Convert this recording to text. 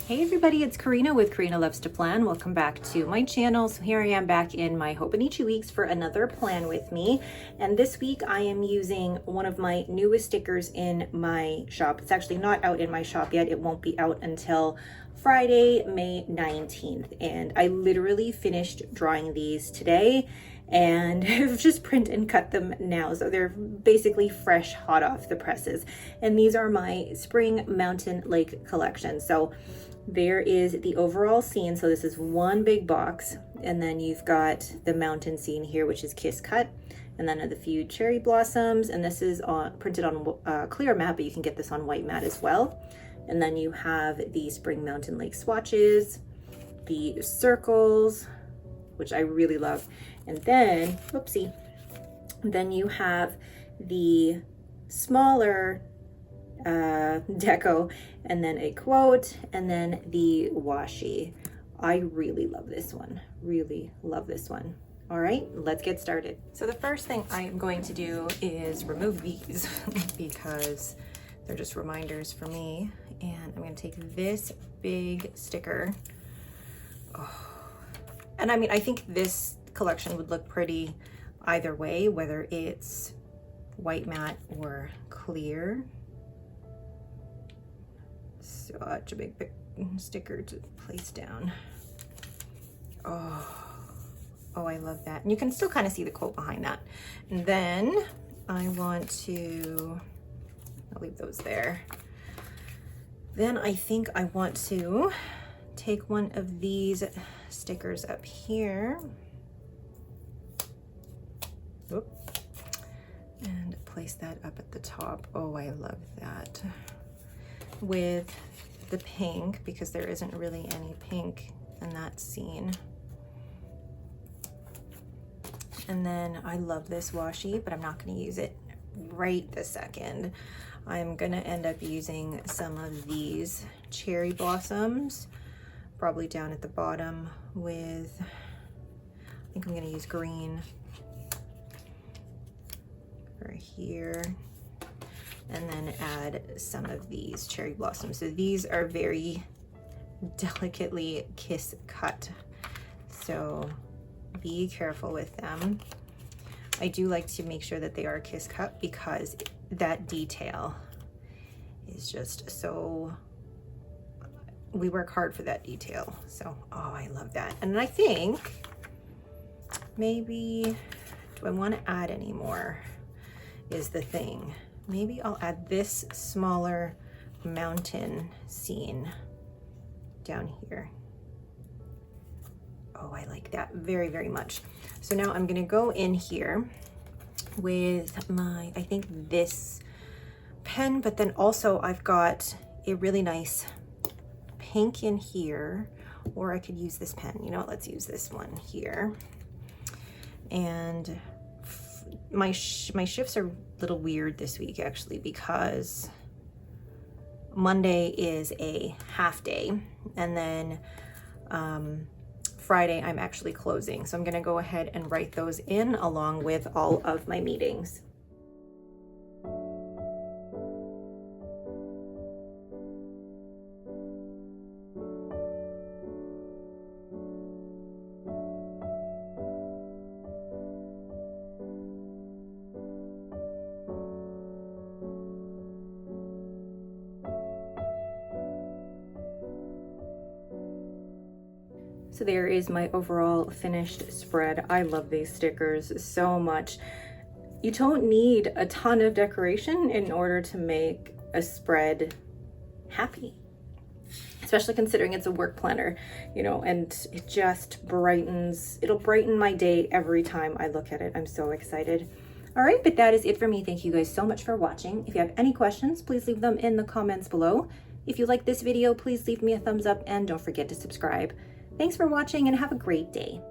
Hey everybody, it's Karina with Karina Loves to Plan. Welcome back to my channel. So here I am back in my HOBONICHI weeks for another plan with me. And this week I am using one of my newest stickers in my shop. It's actually not out in my shop yet. It won't be out until Friday, May 19th. And I literally finished drawing these today and I've just print and cut them now. So they're basically fresh, hot off the presses. And these are my Spring Mountain Lake collection. So there is the overall scene. So this is one big box, and then you've got the mountain scene here, which is kiss cut, and then the few cherry blossoms, and this is printed on clear mat, but you can get this on white mat as well. And then you have the Spring Mountain Lake swatches, the circles, which I really love, and then whoopsie, then you have the smaller deco, and then a quote, and then the washi. I really love this one, really love this one. All right, let's get started. So the first thing I am going to do is remove these because they're just reminders for me. And I'm going to take this big sticker. Oh. And I mean, I think this collection would look pretty either way, whether it's white matte or clear. Such a big sticker to place down. Oh, I love that. And you can still kind of see the quote behind that. And then I want to, I'll leave those there. Then I think I want to take one of these stickers up here. Oop. And place that up at the top. Oh, I love that. With the pink, because there isn't really any pink in that scene. And then I love this washi, but I'm not going to use it right this second. I'm going to end up using some of these cherry blossoms, probably down at the bottom with, I think I'm going to use green right here. And then add some of these cherry blossoms. So these are very delicately kiss cut, so be careful with them. I do like to make sure that they are kiss cut because that detail is just so, we work hard for that detail. So, oh, I love that. And I think maybe, do I want to add any more is the thing. Maybe I'll add this smaller mountain scene down here. Oh, I like that very, very much. So now I'm gonna go in here with my, I think this pen, but then also I've got a really nice pink in here, or I could use this pen. You know what, let's use this one here. And my shifts are a little weird this week actually, because Monday is a half day, and then Friday I'm actually closing. So I'm gonna go ahead and write those in along with all of my meetings. So there is my overall finished spread. I love these stickers so much. You don't need a ton of decoration in order to make a spread happy, especially considering it's a work planner, you know, and it just brightens, it'll brighten my day every time I look at it. I'm so excited. All right, but that is it for me. Thank you guys so much for watching. If you have any questions, please leave them in the comments below. If you like this video, please leave me a thumbs up and don't forget to subscribe. Thanks for watching and have a great day.